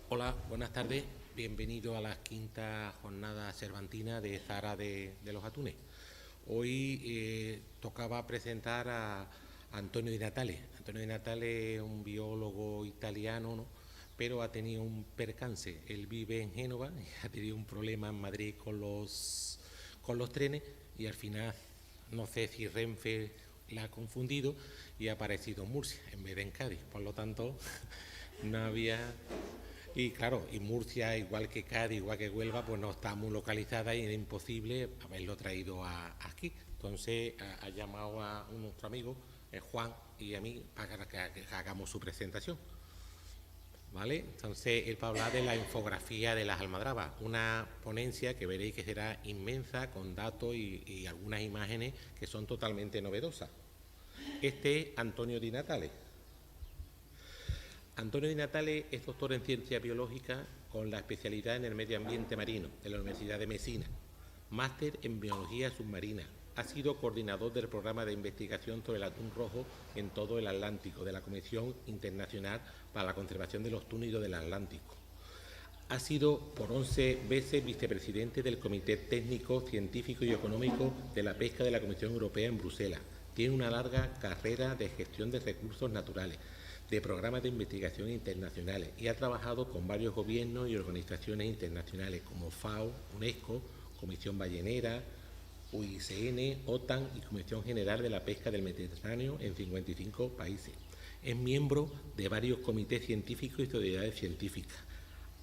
Hola, buenas tardes. Bienvenido a la quinta jornada cervantina de Zara de los Atunes. Hoy tocaba presentar a Antonio Di Natale. Antonio Di Natale es un biólogo italiano, ¿no? Pero ha tenido un percance. Él vive en Génova y ha tenido un problema en Madrid con los trenes y al final no sé si Renfe la ha confundido y ha aparecido en Murcia en vez de en Cádiz. Por lo tanto, no había. Y claro, y Murcia, igual que Cádiz, igual que Huelva, pues no está muy localizada y era imposible haberlo traído aquí. Entonces ha llamado a nuestro amigo, Juan, y a mí para que hagamos su presentación. ¿Vale? Entonces él va a hablar de la infografía de las almadrabas, una ponencia que veréis que será inmensa con datos y algunas imágenes que son totalmente novedosas. Este es Antonio Di Natale. Antonio Di Natale es doctor en ciencia biológica con la especialidad en el medio ambiente marino de la Universidad de Messina, máster en biología submarina. Ha sido coordinador del programa de investigación sobre el atún rojo en todo el Atlántico de la Comisión Internacional para la Conservación de los Túnidos del Atlántico. Ha sido por 11 veces vicepresidente del Comité Técnico, Científico y Económico de la Pesca de la Comisión Europea en Bruselas. Tiene una larga carrera de gestión de recursos naturales, de programas de investigación internacionales y ha trabajado con varios gobiernos y organizaciones internacionales como FAO, UNESCO, Comisión Ballenera, UICN, OTAN y Comisión General de la Pesca del Mediterráneo en 55 países. Es miembro de varios comités científicos y sociedades científicas.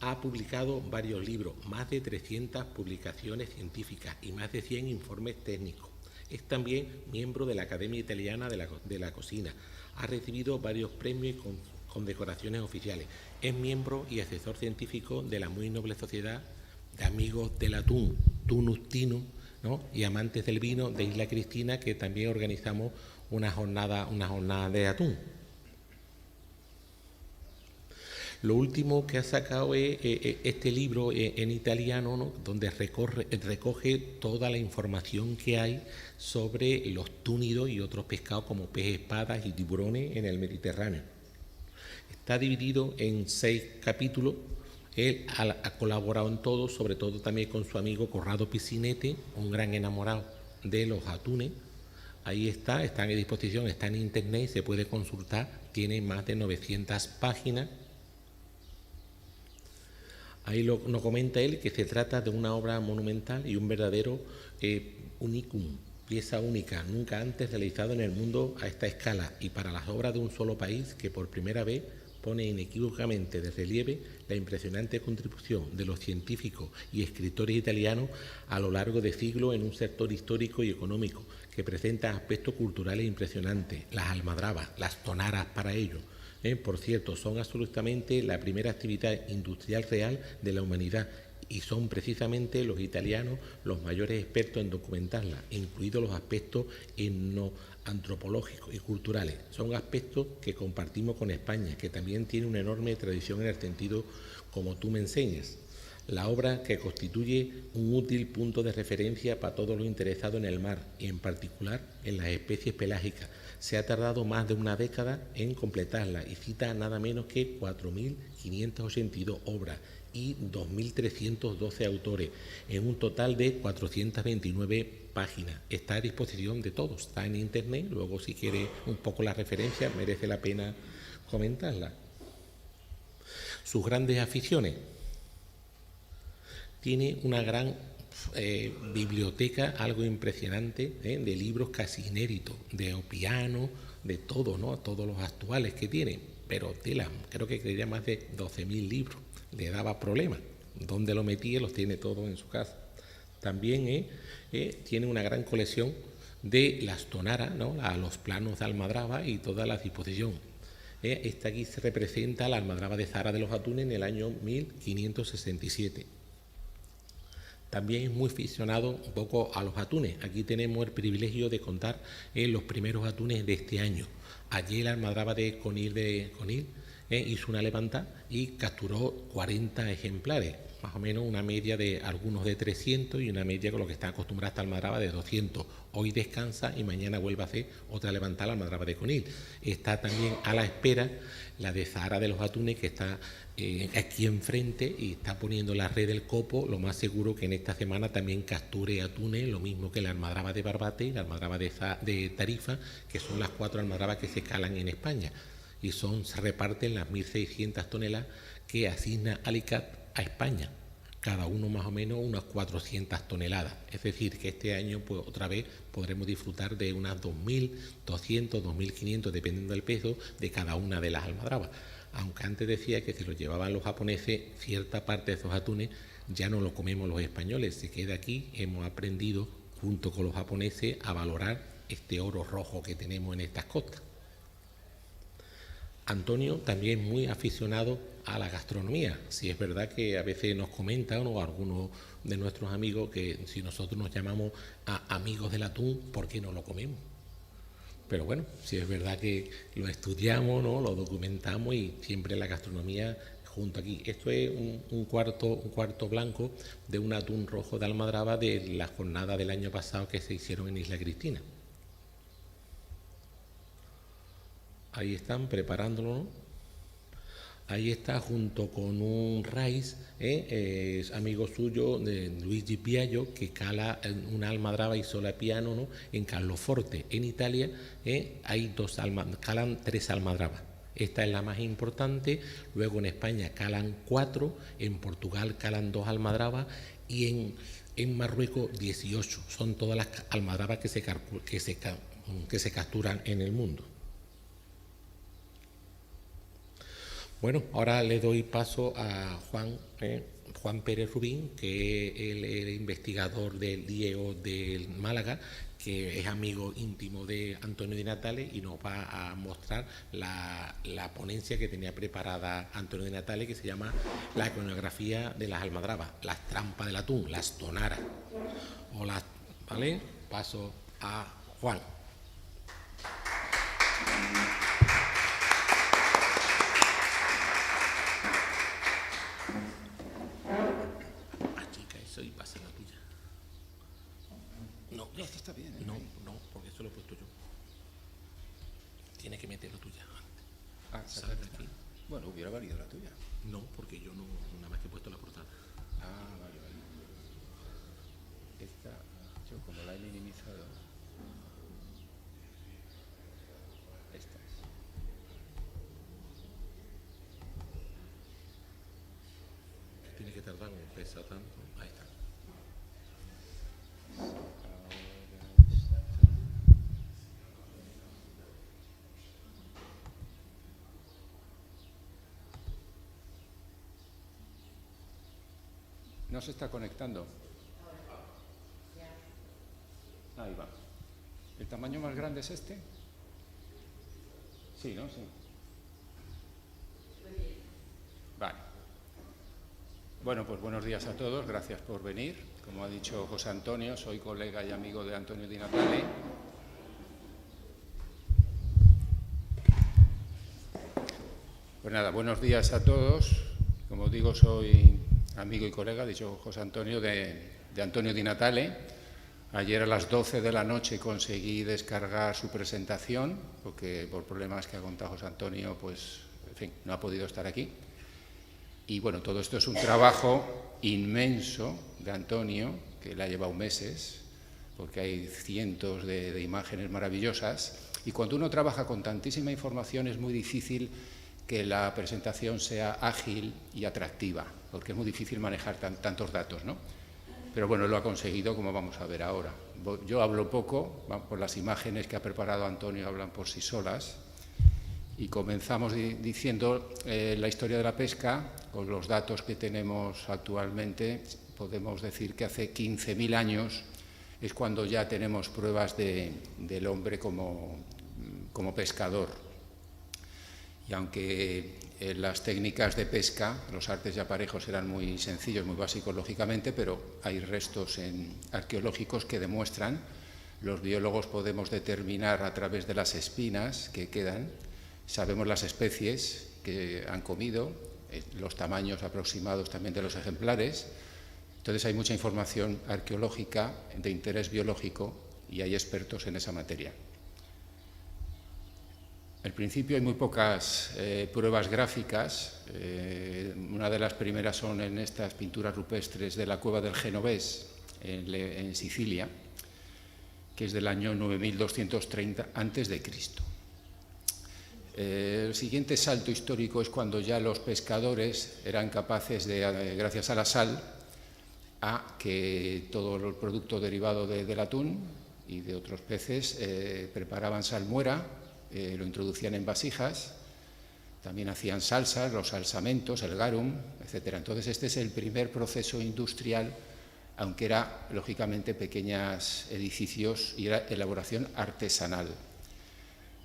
Ha publicado varios libros, más de 300 publicaciones científicas y más de 100 informes técnicos. Es también miembro de la Academia Italiana de la Cocina. Ha recibido varios premios y condecoraciones oficiales. Es miembro y asesor científico de la muy noble sociedad de amigos del atún, Tunustino, ¿no? Y amantes del vino de Isla Cristina, que también organizamos una jornada de atún. Lo último que ha sacado es este libro en italiano, ¿no? Donde recoge toda la información que hay sobre los túnidos y otros pescados como peces espadas y tiburones en el Mediterráneo. Está dividido en 6 capítulos. Él ha colaborado en todo, sobre todo también con su amigo Corrado Piscinete, un gran enamorado de los atunes. Ahí está en disposición, está en internet, se puede consultar, tiene más de 900 páginas. Ahí nos comenta él que se trata de una obra monumental y un verdadero unicum, pieza única, nunca antes realizado en el mundo a esta escala y para las obras de un solo país que por primera vez pone inequívocamente de relieve la impresionante contribución de los científicos y escritores italianos a lo largo de siglos en un sector histórico y económico que presenta aspectos culturales impresionantes, las almadrabas, las tonaras para ello. Por cierto, son absolutamente la primera actividad industrial real de la humanidad y son precisamente los italianos los mayores expertos en documentarla, incluidos los aspectos etnoantropológicos y culturales. Son aspectos que compartimos con España, que también tiene una enorme tradición en el sentido como tú me enseñas. La obra que constituye un útil punto de referencia para todos los interesados en el mar y en particular en las especies pelágicas. Se ha tardado más de una década en completarla y cita nada menos que 4.582 obras y 2.312 autores en un total de 429 páginas. Está a disposición de todos, está en internet, luego si quiere un poco la referencia merece la pena comentarla. Sus grandes aficiones. Tiene una gran biblioteca, algo impresionante, de libros casi inéditos, de piano, de todo, ¿no? Todos los actuales que tiene, pero creo que tenía más de 12.000 libros, le daba problemas. ¿Dónde lo metía? Los tiene todos en su casa. También tiene una gran colección de las tonaras, ¿no? A los planos de almadraba y toda la disposición. Esta aquí se representa la almadraba de Zara de los Atunes en el año 1567. También es muy aficionado un poco a los atunes. Aquí tenemos el privilegio de contar los primeros atunes de este año. Allí la almadraba de Conil hizo una levanta y capturó 40 ejemplares, más o menos una media de algunos de 300 y una media con lo que está acostumbrada esta almadraba de 200. Hoy descansa y mañana vuelve a hacer otra levantada, la almadraba de Conil. Está también a la espera la de Zahara de los Atunes, que está aquí enfrente y está poniendo la red del copo. Lo más seguro que en esta semana también capture atunes, lo mismo que la almadraba de Barbate y la almadraba de Tarifa, que son las 4 almadrabas que se calan en España. Y se reparten las 1.600 toneladas que asigna Alicat a España, cada uno más o menos unas 400 toneladas. Es decir, que este año pues otra vez podremos disfrutar de unas 2.200, 2.500, dependiendo del peso de cada una de las almadrabas. Aunque antes decía que si los llevaban los japoneses, cierta parte de esos atunes ya no los comemos los españoles, se queda aquí. Hemos aprendido junto con los japoneses a valorar este oro rojo que tenemos en estas costas. Antonio también muy aficionado a la gastronomía. Si es verdad que a veces nos comentan o algunos de nuestros amigos que si nosotros nos llamamos a amigos del atún, ¿por qué no lo comemos? Pero bueno, si es verdad que lo estudiamos, ¿no? Lo documentamos y siempre la gastronomía junto aquí. Esto es un cuarto blanco de un atún rojo de almadraba de la jornada del año pasado que se hicieron en Isla Cristina. Ahí están preparándolo, ¿no? Ahí está junto con un Rice, es amigo suyo, de Luigi Piaggio, que cala una almadraba y sola piano, ¿no? En Carloforte, en Italia, hay calan 3 almadrabas. Esta es la más importante. Luego en España calan 4, en Portugal calan 2 almadrabas y en Marruecos 18. Son todas las almadrabas que se capturan en el mundo. Bueno, ahora le doy paso a Juan Pérez Rubín, que es el investigador del IEO de Málaga, que es amigo íntimo de Antonio Di Natale y nos va a mostrar la ponencia que tenía preparada Antonio Di Natale, que se llama La iconografía de las almadrabas, las trampas del atún, las tonaras. ¿Vale? Paso a Juan. Y pasa la tuya. No, esto está bien. No, porque eso lo he puesto yo. Tienes que meter la tuya. ¿Sabes de aquí? Bueno, hubiera valido la tuya. No, porque yo no, nada más que he puesto la portada. Vale. Esta, yo como la he minimizado. Esta es. Tiene que tardar, no pesa tanto. Ahí está. No se está conectando. Ahí va. ¿El tamaño más grande es este? Sí, ¿no? Sí. Vale. Bueno, pues buenos días a todos. Gracias por venir. Como ha dicho José Antonio, soy colega y amigo de Antonio Di Natale. Pues nada, buenos días a todos. Como digo, soy amigo y colega, dicho José Antonio, de Antonio Di Natale. Ayer a las 12 de la noche conseguí descargar su presentación, porque por problemas que ha contado José Antonio, pues, en fin, no ha podido estar aquí. Y bueno, todo esto es un trabajo inmenso de Antonio, que le ha llevado meses, porque hay cientos de imágenes maravillosas. Y cuando uno trabaja con tantísima información es muy difícil que la presentación sea ágil y atractiva, porque es muy difícil manejar tantos datos, ¿no? Pero bueno, lo ha conseguido, como vamos a ver ahora. Yo hablo poco, por las imágenes que ha preparado Antonio hablan por sí solas. Y comenzamos diciendo la historia de la pesca. Con los datos que tenemos actualmente, podemos decir que hace 15.000 años es cuando ya tenemos pruebas del hombre como pescador. Y aunque las técnicas de pesca, los artes y aparejos eran muy sencillos, muy básicos lógicamente, pero hay restos arqueológicos que demuestran, los biólogos podemos determinar a través de las espinas que quedan, sabemos las especies que han comido, los tamaños aproximados también de los ejemplares. Entonces hay mucha información arqueológica de interés biológico y hay expertos en esa materia. Al principio hay muy pocas pruebas gráficas. Una de las primeras son en estas pinturas rupestres de la cueva del Genovés, en Sicilia, que es del año 9230 a.C. El siguiente salto histórico es cuando ya los pescadores eran capaces de, gracias a la sal, a que todo el producto derivado del atún y de otros peces preparaban salmuera, lo introducían en vasijas, también hacían salsas, los salsamentos, el garum, etc. Entonces este es el primer proceso industrial, aunque era lógicamente pequeños edificios y era elaboración artesanal.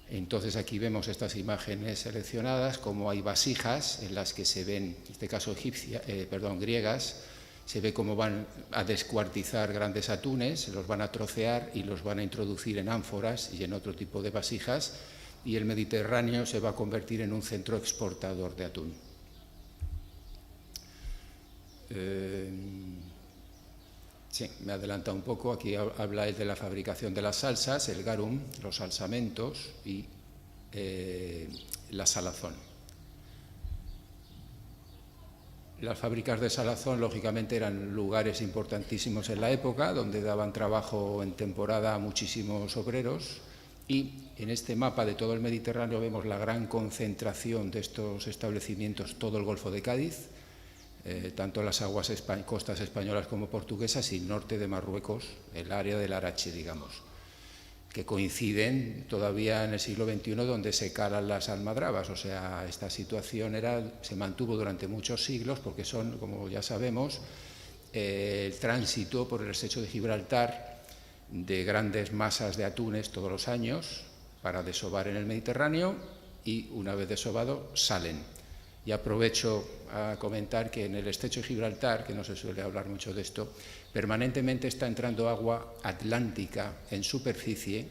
Entonces aquí vemos estas imágenes seleccionadas, como hay vasijas en las que se ven, en este caso griegas, se ve cómo van a descuartizar grandes atunes, los van a trocear y los van a introducir en ánforas y en otro tipo de vasijas, y el Mediterráneo se va a convertir en un centro exportador de atún. Sí, me adelanta un poco, aquí habla de la fabricación de las salsas, el garum, los salsamentos y la salazón. Las fábricas de salazón, lógicamente, eran lugares importantísimos en la época, donde daban trabajo en temporada a muchísimos obreros, y en este mapa de todo el Mediterráneo vemos la gran concentración de estos establecimientos, todo el Golfo de Cádiz, tanto las aguas costas españolas como portuguesas y el norte de Marruecos, el área del Arache, digamos, que coinciden todavía en el siglo XXI, donde se calan las almadrabas. O sea, esta situación se mantuvo durante muchos siglos, porque son, como ya sabemos, el tránsito por el estrecho de Gibraltar de grandes masas de atunes todos los años para desovar en el Mediterráneo, y una vez desobado salen. Y aprovecho a comentar que en el estrecho de Gibraltar, que no se suele hablar mucho de esto, permanentemente está entrando agua atlántica en superficie,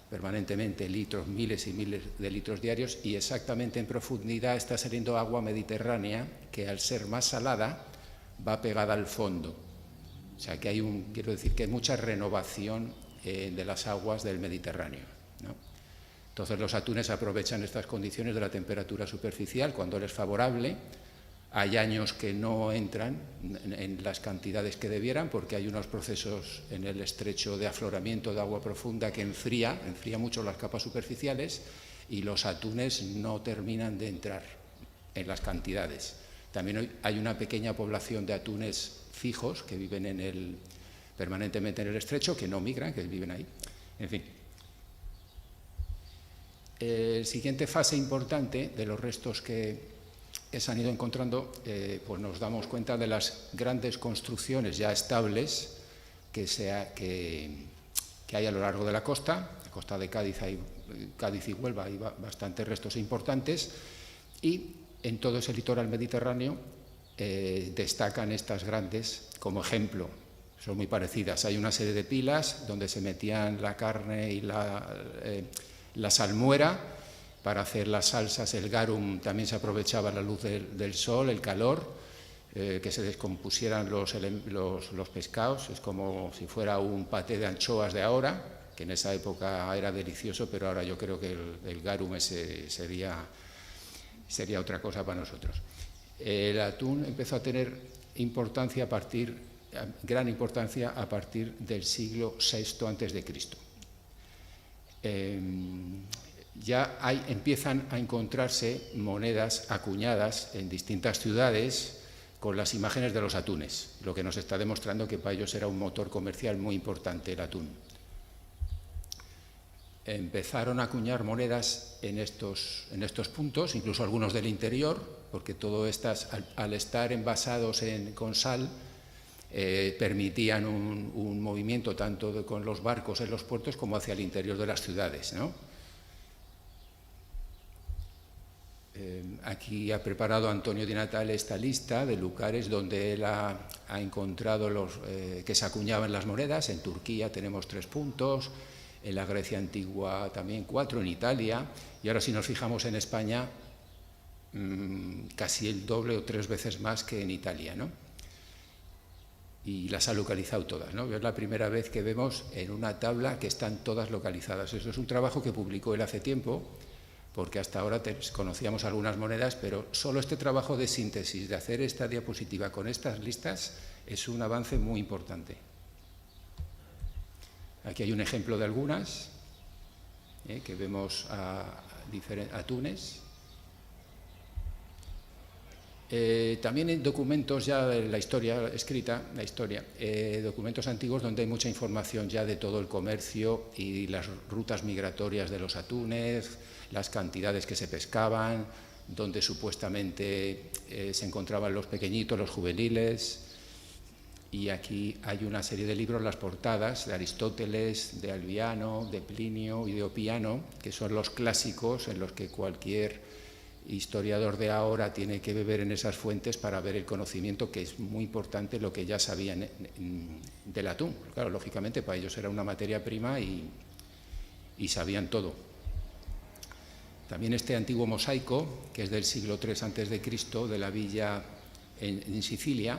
permanentemente litros, miles y miles de litros diarios, y exactamente en profundidad está saliendo agua mediterránea que, al ser más salada, va pegada al fondo. O sea que quiero decir que hay mucha renovación de las aguas del Mediterráneo, ¿no? Entonces los atunes aprovechan estas condiciones de la temperatura superficial cuando les es favorable. Hay años que no entran en las cantidades que debieran, porque hay unos procesos en el estrecho de afloramiento de agua profunda que enfría mucho las capas superficiales, y los atunes no terminan de entrar en las cantidades. También hay una pequeña población de atunes fijos que viven permanentemente en el estrecho, que no migran, que viven ahí. En fin. La siguiente fase importante de los restos que se han ido encontrando, pues nos damos cuenta de las grandes construcciones ya estables que hay a lo largo de la costa de Cádiz, Cádiz y Huelva, hay bastantes restos importantes, y en todo ese litoral mediterráneo destacan estas grandes como ejemplo. Son muy parecidas. Hay una serie de pilas donde se metían la carne y la salmuera para hacer las salsas. El garum también se aprovechaba la luz del sol, el calor, que se descompusieran los pescados. Es como si fuera un paté de anchoas de ahora, que en esa época era delicioso, pero ahora yo creo que el garum sería otra cosa para nosotros. El atún empezó a tener gran importancia a partir del siglo VI a.C. Ya empiezan a encontrarse monedas acuñadas en distintas ciudades con las imágenes de los atunes, lo que nos está demostrando que para ellos era un motor comercial muy importante el atún. Empezaron a acuñar monedas en estos puntos, incluso algunos del interior, porque todo estas, al estar envasados con sal, permitían un movimiento tanto con los barcos en los puertos como hacia el interior de las ciudades, ¿no? Aquí ha preparado Antonio Di Natale esta lista de lugares donde él ha encontrado que se acuñaban las monedas. En Turquía tenemos 3 puntos, en la Grecia antigua también 4, en Italia, y ahora si nos fijamos en España, casi el doble o 3 veces más que en Italia, ¿no? Y las ha localizado todas, ¿no? Es la primera vez que vemos en una tabla que están todas localizadas. Eso es un trabajo que publicó él hace tiempo, porque hasta ahora conocíamos algunas monedas, pero solo este trabajo de síntesis, de hacer esta diapositiva con estas listas, es un avance muy importante. Aquí hay un ejemplo de algunas, que vemos a Túnez. También en documentos ya de la historia escrita, documentos antiguos donde hay mucha información ya de todo el comercio y las rutas migratorias de los atunes, las cantidades que se pescaban, donde supuestamente se encontraban los pequeñitos, los juveniles. Y aquí hay una serie de libros, las portadas de Aristóteles, de Albiano, de Plinio y de Opiano, que son los clásicos en los que cualquier historiador de ahora tiene que beber en esas fuentes para ver el conocimiento, que es muy importante lo que ya sabían del atún. Claro, lógicamente para ellos era una materia prima y sabían todo. También este antiguo mosaico, que es del siglo III a.C., de la villa en Sicilia,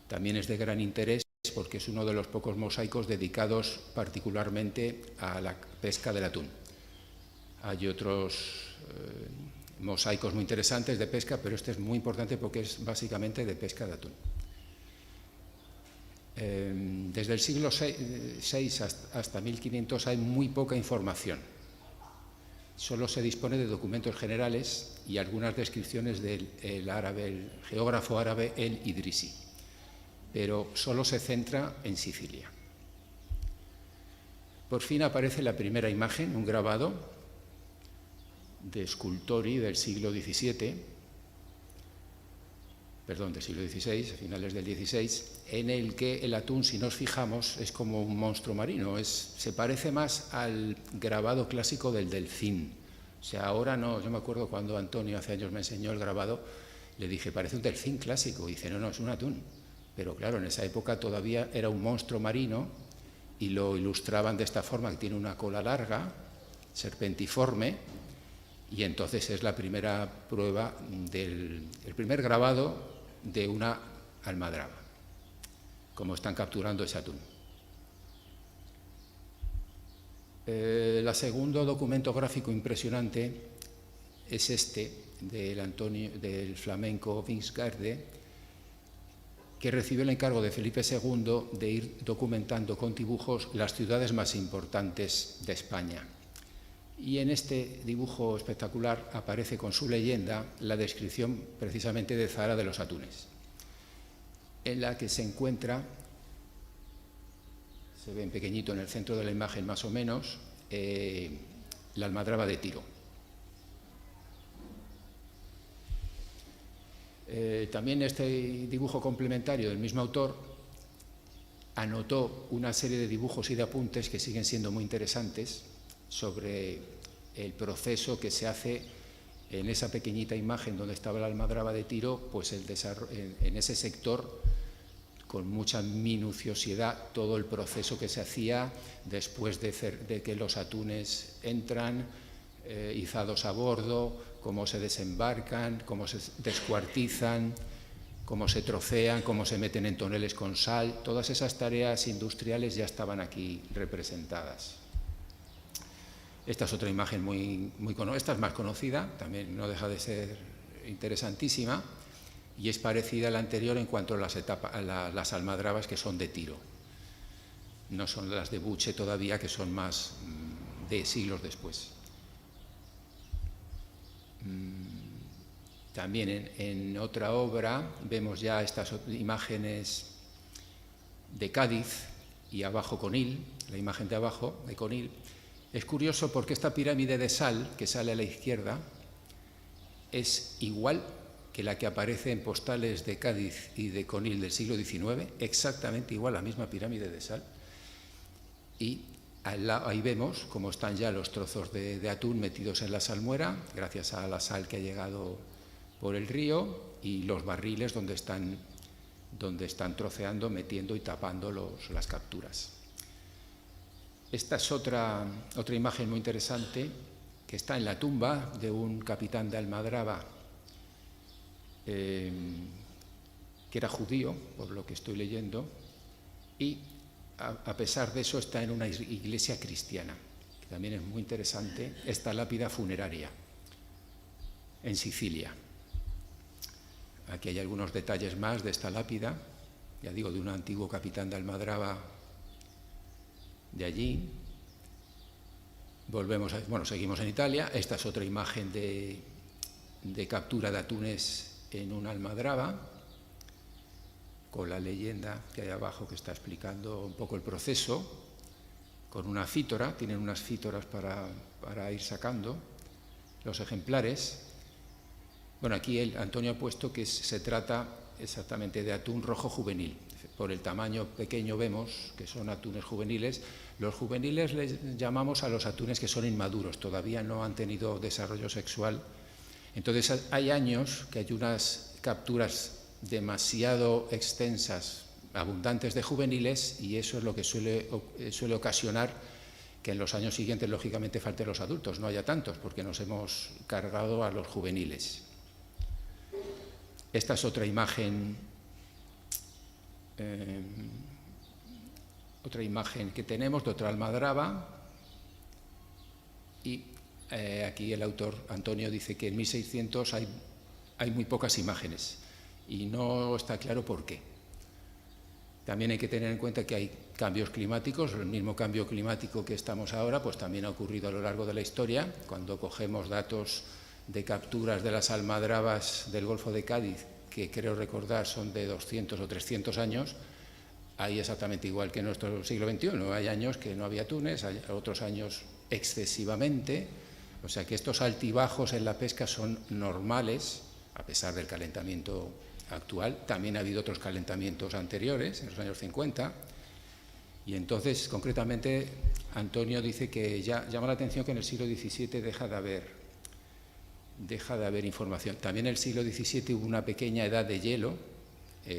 también es de gran interés porque es uno de los pocos mosaicos dedicados particularmente a la pesca del atún. Hay otros mosaicos muy interesantes de pesca, pero este es muy importante porque es básicamente de pesca de atún. Desde el siglo VI hasta 1500 hay muy poca información. Solo se dispone de documentos generales y algunas descripciones del geógrafo árabe el-Idrisi, pero solo se centra en Sicilia. Por fin aparece la primera imagen, un grabado de Scultori del siglo XVI, del siglo XVI, a finales del XVI, en el que el atún, si nos fijamos, es como un monstruo marino, se parece más al grabado clásico del delfín. O sea, ahora no, yo me acuerdo cuando Antonio hace años me enseñó el grabado, le dije, parece un delfín clásico, y dice, no, es un atún. Pero claro, en esa época todavía era un monstruo marino y lo ilustraban de esta forma, que tiene una cola larga, serpentiforme, y entonces es la primera prueba el primer grabado de una almadraba, como están capturando ese atún. El segundo documento gráfico impresionante es este, del flamenco Vingsgarde, que recibió el encargo de Felipe II de ir documentando con dibujos las ciudades más importantes de España. Y en este dibujo espectacular aparece con su leyenda la descripción precisamente de Zara de los atunes, en la que se encuentra, se ve en pequeñito en el centro de la imagen más o menos, la almadraba de Tiro. También este dibujo complementario del mismo autor anotó una serie de dibujos y de apuntes que siguen siendo muy interesantes sobre el proceso que se hace en esa pequeñita imagen donde estaba la almadraba de Tiro, pues en ese sector, con mucha minuciosidad, todo el proceso que se hacía después de que los atunes entran, izados a bordo, cómo se desembarcan, cómo se descuartizan, cómo se trocean, cómo se meten en toneles con sal. Todas esas tareas industriales ya estaban aquí representadas. Esta es otra imagen esta es más conocida, también no deja de ser interesantísima, y es parecida a la anterior en cuanto a las almadrabas que son de Tiro. No son las de Buche todavía, que son más de siglos después. También en otra obra vemos ya estas imágenes de Cádiz y abajo Conil, la imagen de abajo de Conil. Es curioso porque esta pirámide de sal que sale a la izquierda es igual que la que aparece en postales de Cádiz y de Conil del siglo XIX, exactamente igual, la misma pirámide de sal. Y ahí vemos cómo están ya los trozos de atún metidos en la salmuera, gracias a la sal que ha llegado por el río, y los barriles donde están troceando, metiendo y tapando las capturas. Esta es otra imagen muy interesante que está en la tumba de un capitán de almadraba que era judío, por lo que estoy leyendo, y a pesar de eso está en una iglesia cristiana, que también es muy interesante, esta lápida funeraria en Sicilia. Aquí hay algunos detalles más de esta lápida, ya digo, de un antiguo capitán de Almadraba de allí. Seguimos en Italia. Esta es otra imagen de captura de atunes en una almadraba, con la leyenda que hay abajo que está explicando un poco el proceso, con una fítora. Tienen unas fítoras para ir sacando los ejemplares. Bueno, aquí Antonio ha puesto que se trata exactamente de atún rojo juvenil. Por el tamaño pequeño vemos que son atunes juveniles. Los juveniles les llamamos a los atunes que son inmaduros, todavía no han tenido desarrollo sexual. Entonces hay años que hay unas capturas demasiado extensas, abundantes de juveniles, y eso es lo que suele ocasionar que en los años siguientes, lógicamente, falten los adultos, no haya tantos, porque nos hemos cargado a los juveniles. Esta es otra imagen que tenemos de otra almadraba, y aquí el autor Antonio dice que en 1600 hay muy pocas imágenes y no está claro por qué. También hay que tener en cuenta que hay cambios climáticos. El mismo cambio climático que estamos ahora pues también ha ocurrido a lo largo de la historia. Cuando cogemos datos de capturas de las almadrabas del Golfo de Cádiz, que creo recordar son de 200 o 300 años, hay exactamente igual que en nuestro siglo XXI. Hay años que no había atunes, hay otros años excesivamente. O sea que estos altibajos en la pesca son normales, a pesar del calentamiento actual. También ha habido otros calentamientos anteriores, en los años 50. Y entonces, concretamente, Antonio dice que ya llama la atención que en el siglo XVII deja de haber información. También en el siglo XVII hubo una pequeña edad de hielo,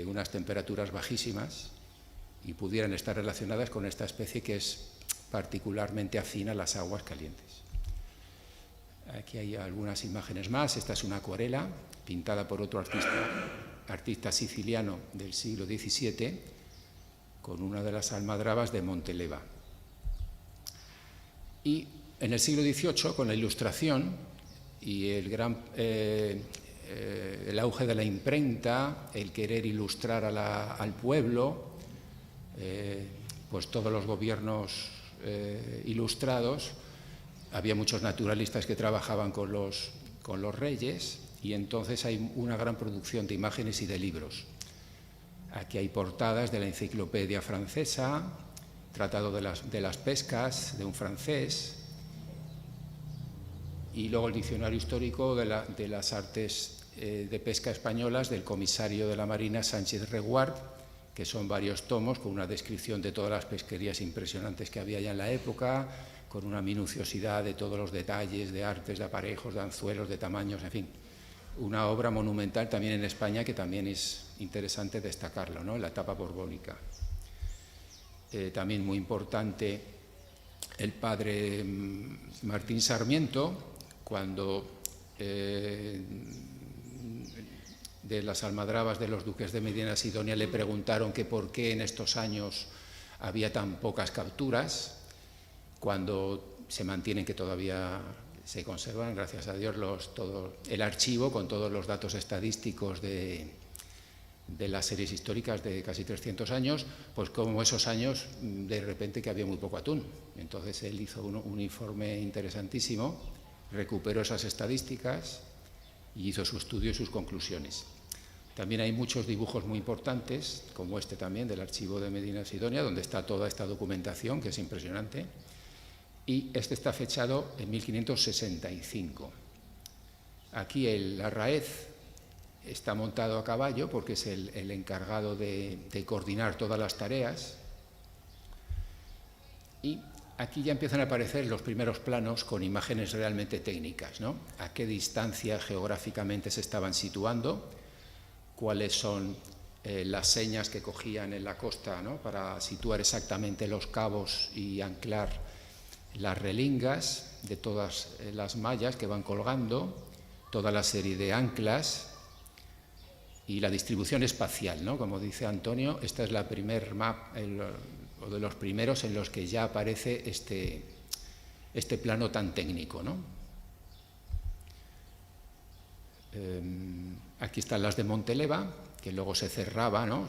unas temperaturas bajísimas, y pudieran estar relacionadas con esta especie que es particularmente afín a las aguas calientes. Aquí hay algunas imágenes más. Esta es una acuarela pintada por otro artista siciliano del siglo XVII, con una de las almadrabas de Monteleva. Y en el siglo XVIII, con la Ilustración y el auge de la imprenta, el querer ilustrar al pueblo, pues todos los gobiernos ilustrados, había muchos naturalistas que trabajaban con los reyes, y entonces hay una gran producción de imágenes y de libros. Aquí hay portadas de la Enciclopedia Francesa, Tratado de las Pescas de un francés, y luego el Diccionario Histórico de las Artes de Pesca Españolas del comisario de la Marina Sánchez Reguard, que son varios tomos con una descripción de todas las pesquerías impresionantes que había ya en la época, con una minuciosidad de todos los detalles, de artes, de aparejos, de anzuelos, de tamaños, en fin. Una obra monumental también en España, que también es interesante destacarlo, ¿no? En la etapa borbónica. También muy importante el padre Martín Sarmiento, cuando de las almadrabas de los duques de Medina Sidonia le preguntaron que por qué en estos años había tan pocas capturas, cuando se mantienen, que todavía se conservan, gracias a Dios, todo el archivo con todos los datos estadísticos de las series históricas de casi 300 años, pues como esos años de repente que había muy poco atún. Entonces él hizo un informe interesantísimo, recuperó esas estadísticas y hizo su estudio y sus conclusiones. También hay muchos dibujos muy importantes, como este también, del archivo de Medina Sidonia, donde está toda esta documentación, que es impresionante. Y este está fechado en 1565. Aquí el Arraez está montado a caballo porque es el encargado de coordinar todas las tareas. Y aquí ya empiezan a aparecer los primeros planos con imágenes realmente técnicas, ¿no? A qué distancia geográficamente se estaban situando, cuáles son las señas que cogían en la costa, ¿no? Para situar exactamente los cabos y anclar las relingas de todas las mallas que van colgando, toda la serie de anclas, y la distribución espacial, ¿no? Como dice Antonio, esta es la primer map, o de los primeros en los que ya aparece este plano tan técnico, ¿no? Aquí están las de Monteleva, que luego se cerraba, ¿no?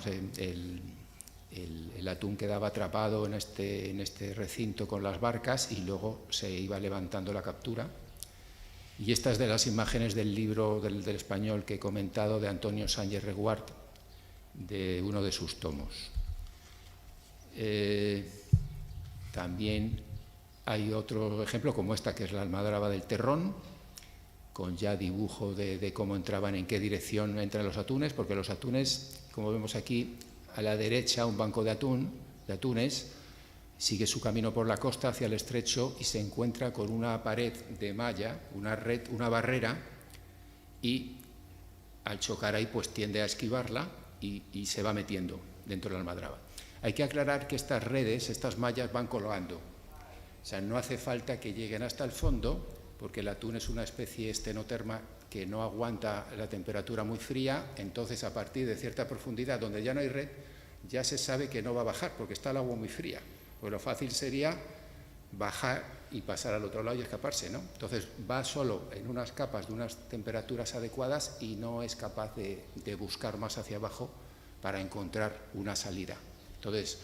El atún quedaba atrapado en este recinto con las barcas y luego se iba levantando la captura. Y estas de las imágenes del libro del español que he comentado, de Antonio Sánchez Reguart, de uno de sus tomos. También hay otro ejemplo como esta, que es la almadraba del Terrón, con ya dibujo de cómo entraban, en qué dirección entran los atunes, porque los atunes, como vemos aquí, a la derecha un banco de atunes, sigue su camino por la costa hacia el estrecho y se encuentra con una pared de malla, una red, una barrera, y al chocar ahí pues tiende a esquivarla y se va metiendo dentro de la almadraba. Hay que aclarar que estas redes, estas mallas van colgando, o sea, no hace falta que lleguen hasta el fondo, porque el atún es una especie estenoterma que no aguanta la temperatura muy fría, entonces a partir de cierta profundidad, donde ya no hay red, ya se sabe que no va a bajar, porque está el agua muy fría. Pues lo fácil sería bajar y pasar al otro lado y escaparse, ¿no? Entonces va solo en unas capas de unas temperaturas adecuadas y no es capaz de buscar más hacia abajo para encontrar una salida. Entonces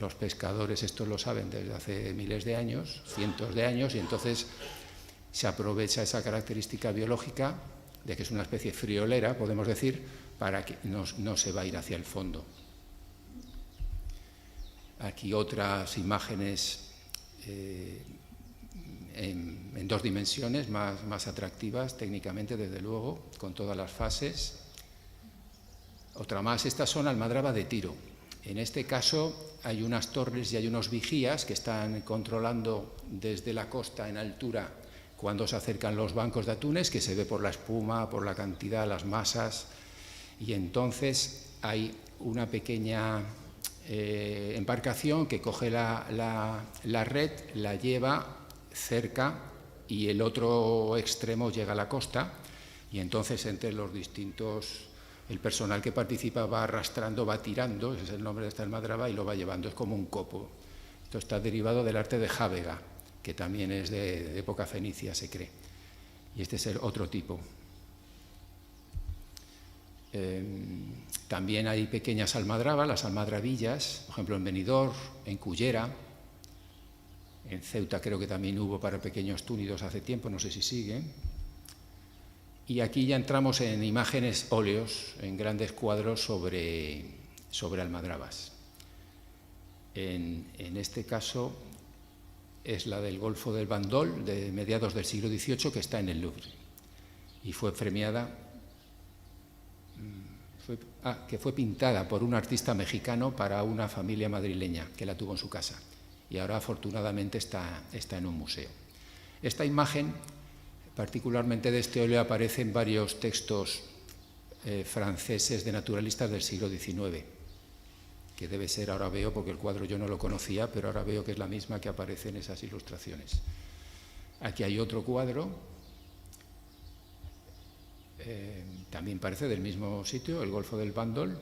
los pescadores esto lo saben desde hace miles de años, cientos de años, y entonces se aprovecha esa característica biológica de que es una especie friolera, podemos decir, para que no se va a ir hacia el fondo. Aquí otras imágenes en dos dimensiones, más atractivas técnicamente, desde luego, con todas las fases. Otra más, estas son almadraba de tiro. En este caso hay unas torres y hay unos vigías que están controlando desde la costa en altura cuando se acercan los bancos de atunes, que se ve por la espuma, por la cantidad, las masas, y entonces hay una pequeña embarcación que coge la red, la lleva cerca y el otro extremo llega a la costa, y entonces entre los distintos, el personal que participa va arrastrando, va tirando, ese es el nombre de esta almadraba, y lo va llevando, es como un copo. Esto está derivado del arte de Jávega, que también es de época fenicia, se cree. Y este es el otro tipo. También hay pequeñas almadrabas, las almadrabillas, por ejemplo en Benidorm, en Cullera, en Ceuta creo que también hubo para pequeños túnidos hace tiempo, no sé si sigue. Y aquí ya entramos en imágenes óleos, en grandes cuadros sobre almadrabas. En este caso es la del Golfo del Bandol, de mediados del siglo XVIII, que está en el Louvre. Y fue premiada, que fue pintada por un artista mexicano para una familia madrileña que la tuvo en su casa. Y ahora afortunadamente está en un museo. Esta imagen, particularmente de este óleo, aparece en varios textos franceses de naturalistas del siglo XIX, que debe ser, ahora veo, porque el cuadro yo no lo conocía, pero ahora veo que es la misma que aparece en esas ilustraciones. Aquí hay otro cuadro, también parece del mismo sitio, el Golfo del Bandol,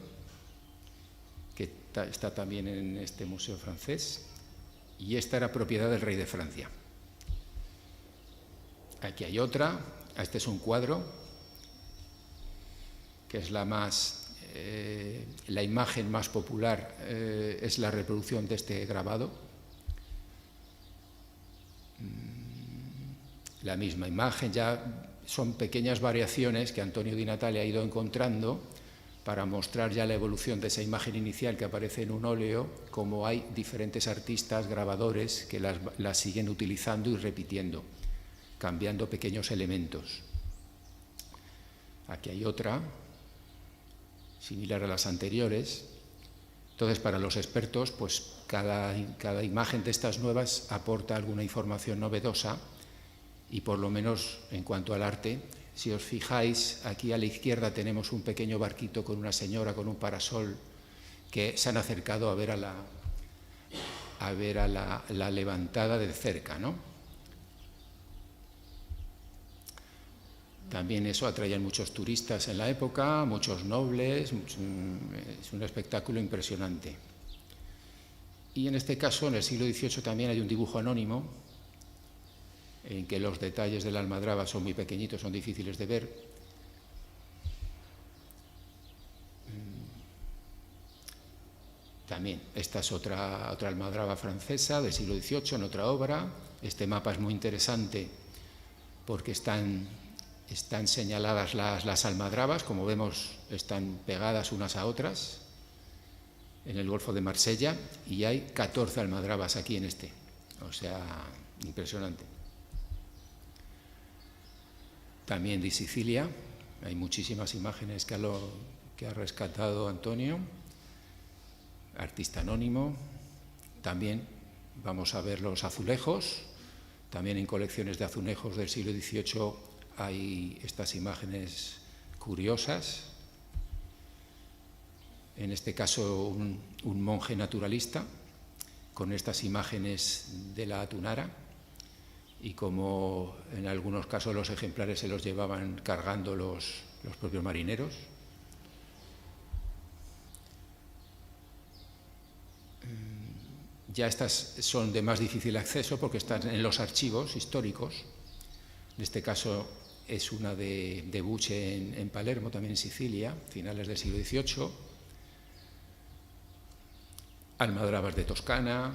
que está también en este museo francés, y esta era propiedad del rey de Francia. Aquí hay otra, este es un cuadro, que es la imagen más popular, es la reproducción de este grabado. La misma imagen, ya son pequeñas variaciones que Antonio Di Natale ha ido encontrando para mostrar ya la evolución de esa imagen inicial que aparece en un óleo, como hay diferentes artistas, grabadores, que las siguen utilizando y repitiendo, cambiando pequeños elementos. Aquí hay otra, similar a las anteriores. Entonces, para los expertos, pues cada imagen de estas nuevas aporta alguna información novedosa, y por lo menos en cuanto al arte, si os fijáis, aquí a la izquierda tenemos un pequeño barquito con una señora con un parasol, que se han acercado a ver a la levantada de cerca, ¿no? También eso atraía muchos turistas en la época, muchos nobles, es un espectáculo impresionante. Y en este caso, en el siglo XVIII también hay un dibujo anónimo, en que los detalles de la almadraba son muy pequeñitos, son difíciles de ver. También, esta es otra almadraba francesa del siglo XVIII, en otra obra. Este mapa es muy interesante porque están señaladas las almadrabas, como vemos, están pegadas unas a otras en el Golfo de Marsella, y hay 14 almadrabas aquí en este, o sea, impresionante. También de Sicilia, hay muchísimas imágenes que ha rescatado Antonio, artista anónimo. También vamos a ver los azulejos, también en colecciones de azulejos del siglo XVIII hay estas imágenes curiosas. En este caso un monje naturalista con estas imágenes de la Atunara, y como en algunos casos los ejemplares se los llevaban cargando los propios marineros. Ya estas son de más difícil acceso porque están en los archivos históricos. En este caso es una de Buche en Palermo, también en Sicilia, finales del siglo XVIII. Almadrabas de Toscana,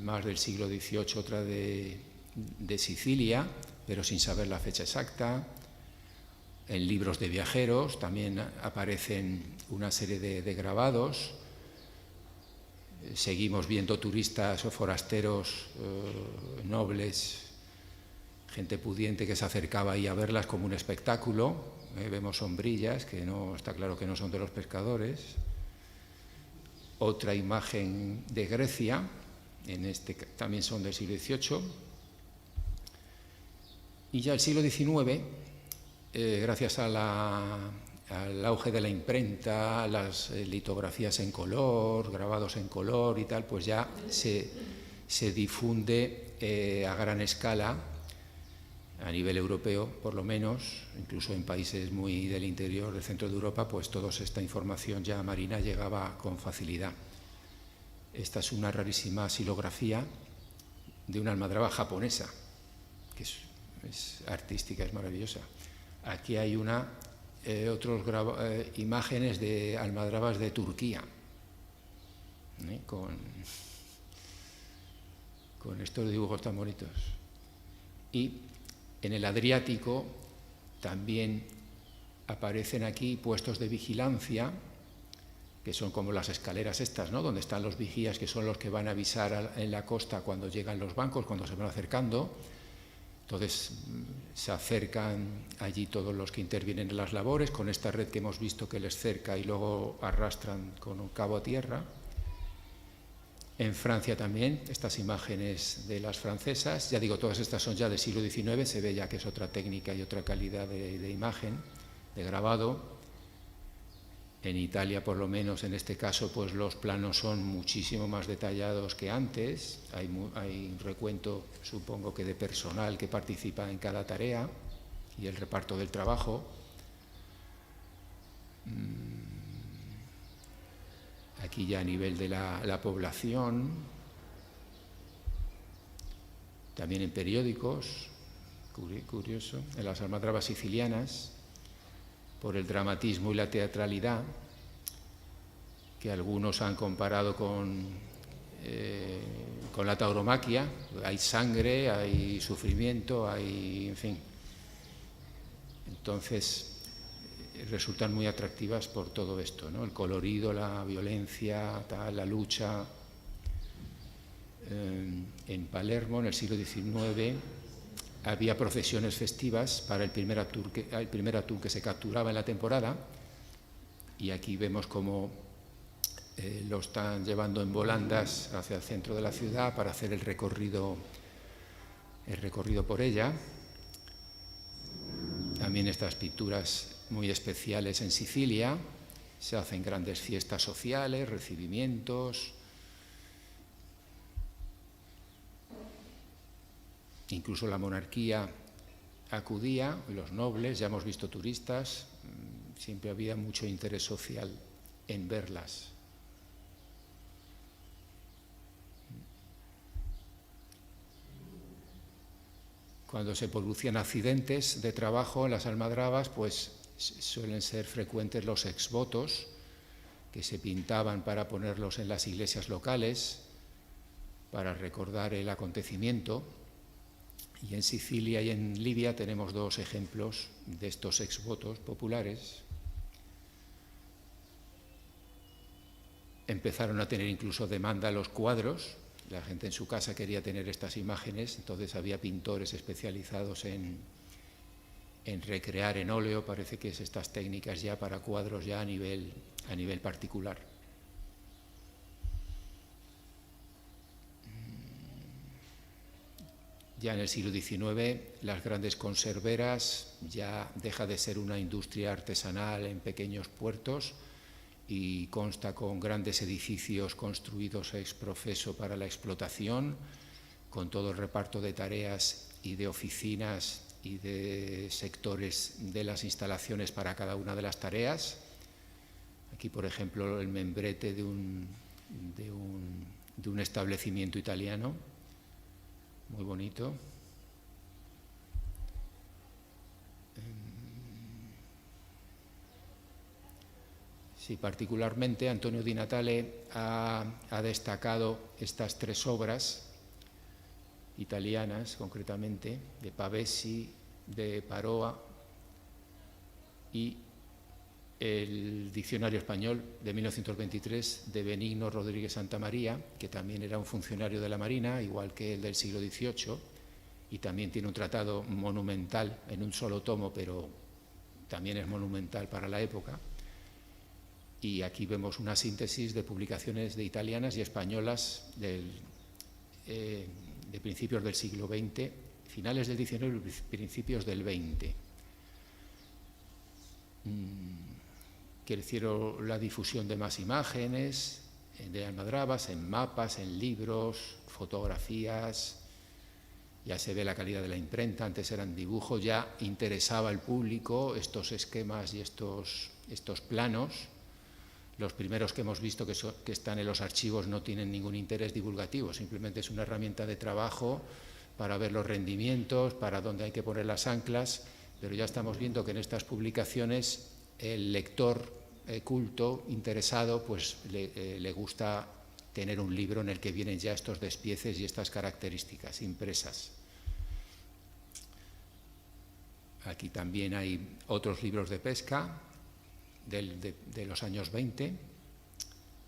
más del siglo XVIII, otra de Sicilia, pero sin saber la fecha exacta. En libros de viajeros también aparecen una serie de grabados. Seguimos viendo turistas o forasteros nobles, gente pudiente que se acercaba ahí a verlas como un espectáculo. Vemos sombrillas que no está claro que no son de los pescadores. Otra imagen de Grecia, también son del siglo XVIII. Y ya el siglo XIX, gracias al auge de la imprenta, las litografías en color, grabados en color y tal, pues ya se difunde a gran escala, a nivel europeo por lo menos, incluso en países muy del interior del centro de Europa, pues toda esta información ya marina llegaba con facilidad. Esta es una rarísima xilografía de una almadraba japonesa, que es artística, es maravillosa. Aquí hay otras imágenes de almadrabas de Turquía, con estos dibujos tan bonitos. Y en el Adriático también aparecen aquí puestos de vigilancia, que son como las escaleras estas, ¿no?, donde están los vigías, que son los que van a avisar en la costa cuando llegan los bancos, cuando se van acercando. Entonces se acercan allí todos los que intervienen en las labores con esta red que hemos visto que les cerca y luego arrastran con un cabo a tierra. En Francia también, estas imágenes de las francesas, ya digo, todas estas son ya del siglo XIX, se ve ya que es otra técnica y otra calidad de imagen, de grabado. En Italia, por lo menos en este caso, pues los planos son muchísimo más detallados que antes. Hay un recuento, supongo que de personal que participa en cada tarea y el reparto del trabajo. Aquí ya a nivel de la población, también en periódicos, curioso, en las almadrabas sicilianas, por el dramatismo y la teatralidad, que algunos han comparado con la tauromaquia. Hay sangre, hay sufrimiento, en fin. Entonces resultan muy atractivas por todo esto, ¿no? El colorido, la violencia, la lucha. En Palermo, en el siglo XIX, había procesiones festivas para el primer atún que se capturaba en la temporada, y aquí vemos cómo lo están llevando en volandas hacia el centro de la ciudad para hacer el recorrido por ella. También estas pinturas muy especiales en Sicilia, se hacen grandes fiestas sociales, recibimientos. Incluso la monarquía acudía, los nobles, ya hemos visto turistas, siempre había mucho interés social en verlas. Cuando se producían accidentes de trabajo en las almadrabas, pues suelen ser frecuentes los exvotos que se pintaban para ponerlos en las iglesias locales, para recordar el acontecimiento. Y en Sicilia y en Libia tenemos dos ejemplos de estos exvotos populares. Empezaron a tener incluso demanda los cuadros. La gente en su casa quería tener estas imágenes, entonces había pintores especializados en recrear en óleo, parece que es estas técnicas ya para cuadros ya a nivel particular. Ya en el siglo XIX las grandes conserveras ya deja de ser una industria artesanal en pequeños puertos y consta con grandes edificios construidos ex professo para la explotación, con todo el reparto de tareas y de oficinas y de sectores de las instalaciones para cada una de las tareas. Aquí, por ejemplo, el membrete de un establecimiento italiano, muy bonito. Sí, particularmente Antonio Di Natale ha destacado estas tres obras italianas, concretamente, de Pavesi, de Paroa y el Diccionario Español de 1923 de Benigno Rodríguez Santamaría, que también era un funcionario de la Marina, igual que el del siglo XVIII, y también tiene un tratado monumental en un solo tomo, pero también es monumental para la época. Y aquí vemos una síntesis de publicaciones de italianas y españolas de principios del siglo XX, finales del XIX y principios del XX. Que hicieron la difusión de más imágenes de almadrabas, en mapas, en libros, fotografías. Ya se ve la calidad de la imprenta, antes eran dibujos, ya interesaba al público estos esquemas y estos planos. Los primeros que hemos visto que están en los archivos no tienen ningún interés divulgativo, simplemente es una herramienta de trabajo para ver los rendimientos, para dónde hay que poner las anclas, pero ya estamos viendo que en estas publicaciones el lector culto, interesado, pues le gusta tener un libro en el que vienen ya estos despieces y estas características impresas. Aquí también hay otros libros de pesca de los años 20,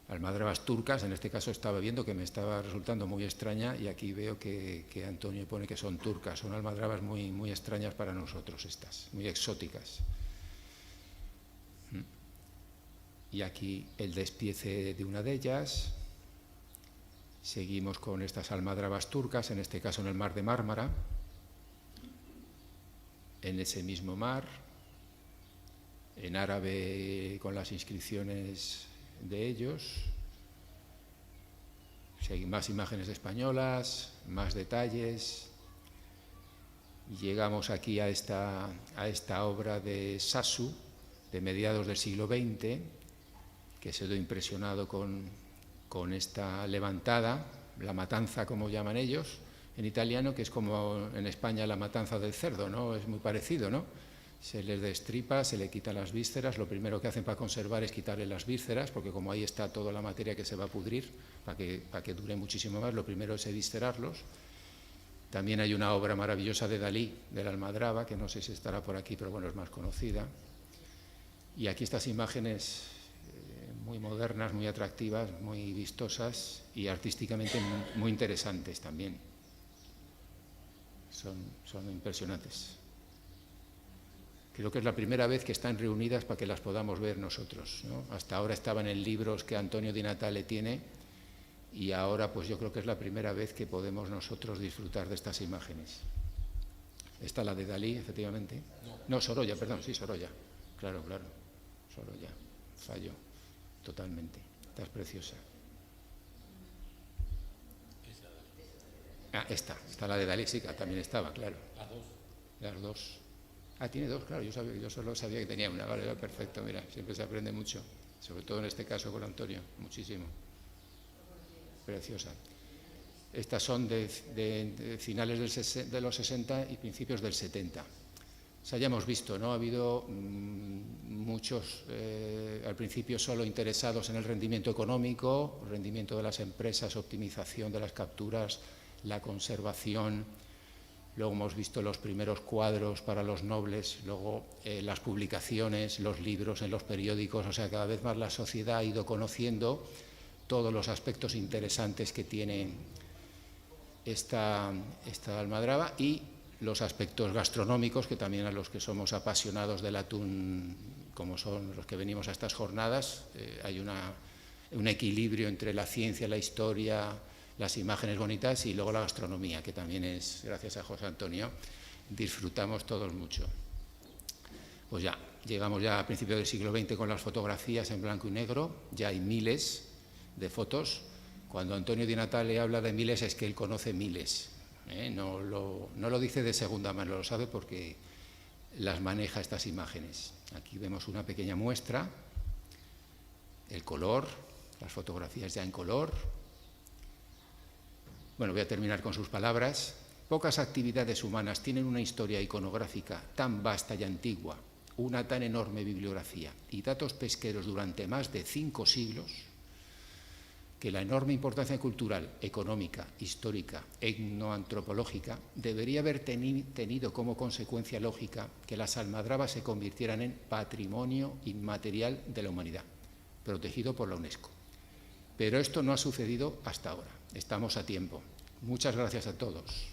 almadrabas turcas, en este caso estaba viendo que me estaba resultando muy extraña y aquí veo que Antonio pone que son turcas, son almadrabas muy, muy extrañas para nosotros estas, muy exóticas. Y aquí el despiece de una de ellas. Seguimos con estas almadrabas turcas, en este caso en el mar de Mármara, en ese mismo mar, en árabe con las inscripciones de ellos. Más imágenes españolas, más detalles. Llegamos aquí a esta obra de Sassu, de mediados del siglo XX, que se quedó impresionado con esta levantada, la matanza, como llaman ellos, en italiano, que es como en España la matanza del cerdo, ¿no? Es muy parecido, ¿no? Se les destripa, se le quitan las vísceras, lo primero que hacen para conservar es quitarle las vísceras, porque como ahí está toda la materia que se va a pudrir, para que dure muchísimo más, lo primero es viscerarlos. También hay una obra maravillosa de Dalí, de la Almadraba, que no sé si estará por aquí, pero bueno, es más conocida. Y aquí estas imágenes muy modernas, muy atractivas, muy vistosas y artísticamente muy interesantes también. Son impresionantes. Creo que es la primera vez que están reunidas para que las podamos ver nosotros, ¿no? Hasta ahora estaban en libros que Antonio Di Natale tiene y ahora pues yo creo que es la primera vez que podemos nosotros disfrutar de estas imágenes. Esta la de Dalí, efectivamente. No, Sorolla, perdón, sí, Sorolla. Claro, Sorolla. Fallo, totalmente. Esta es preciosa. Esta la de Dalí, sí, que también estaba, claro. Las dos. Ah, tiene dos, claro, yo solo sabía que tenía una. Vale, perfecto, mira, siempre se aprende mucho, sobre todo en este caso con Antonio, muchísimo. Preciosa. Estas son de finales de los 60 y principios del 70. O sea, ya hemos visto, ¿no? Ha habido muchos, al principio solo interesados en el rendimiento económico, el rendimiento de las empresas, optimización de las capturas, la conservación. Luego hemos visto los primeros cuadros para los nobles, luego las publicaciones, los libros en los periódicos. O sea, cada vez más la sociedad ha ido conociendo todos los aspectos interesantes que tiene esta almadraba y los aspectos gastronómicos, que también a los que somos apasionados del atún, como son los que venimos a estas jornadas, hay un equilibrio entre la ciencia, la historia, las imágenes bonitas y luego la gastronomía, que también es, gracias a José Antonio, disfrutamos todos mucho. Pues ya, llegamos ya a principios del siglo XX con las fotografías en blanco y negro, ya hay miles de fotos. Cuando Antonio Di Natale habla de miles es que él conoce miles, no lo dice de segunda mano, lo sabe porque las maneja estas imágenes. Aquí vemos una pequeña muestra, el color, las fotografías ya en color. Bueno, voy a terminar con sus palabras. Pocas actividades humanas tienen una historia iconográfica tan vasta y antigua, una tan enorme bibliografía y datos pesqueros durante más de 5 siglos, que la enorme importancia cultural, económica, histórica, etnoantropológica debería haber tenido como consecuencia lógica que las almadrabas se convirtieran en patrimonio inmaterial de la humanidad, protegido por la UNESCO. Pero esto no ha sucedido hasta ahora. Estamos a tiempo. Muchas gracias a todos.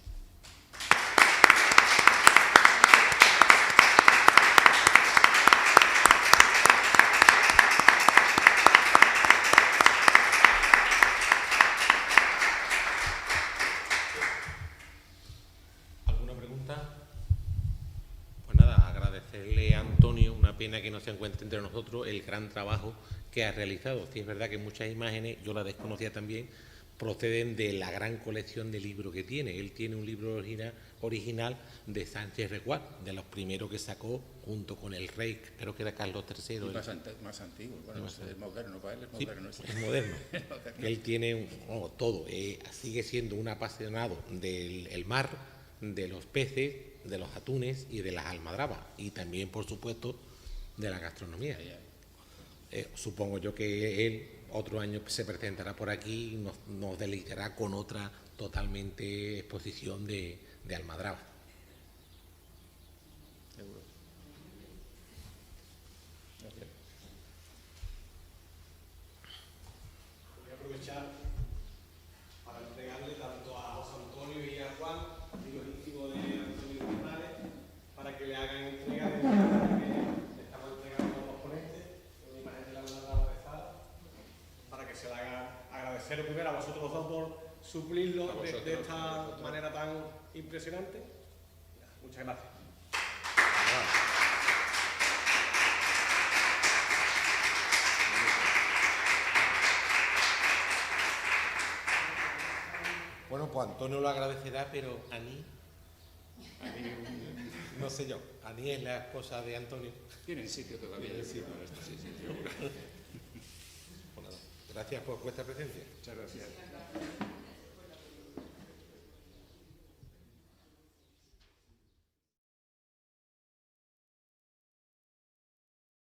¿Alguna pregunta? Pues nada, agradecerle a Antonio, una pena que no se encuentre entre nosotros, el gran trabajo que ha realizado. Sí, es verdad que muchas imágenes, yo las desconocía también, proceden de la gran colección de libros que tiene. Él tiene un libro original de Sánchez Reguard, de los primeros que sacó junto con el rey, creo que era Carlos III. Más antiguo, bueno, es moderno, para él es moderno. Sí, es moderno. Él tiene todo, sigue siendo un apasionado del mar, de los peces, de los atunes y de las almadrabas, y también, por supuesto, de la gastronomía. Supongo yo que él otro año se presentará por aquí y nos deleitará con otra totalmente exposición de almadraba. Seguro. Gracias. Voy a aprovechar para entregarle tanto a José Antonio y a Juan, amigos íntimos de Antonio Di Natale, para que le hagan entrega de la imagen que le estamos entregando a los ponentes, una imagen de la almadraba de Zara, para que se la haga agradecer primero a vosotros dos por suplirlo de esta manera tan impresionante. Muchas gracias. Bueno, pues Antonio lo agradecerá, pero Aní, no sé yo, Aní es la esposa de Antonio. Tienen sitio todavía. Sí, seguro. Bueno, gracias por vuestra presencia. Muchas gracias.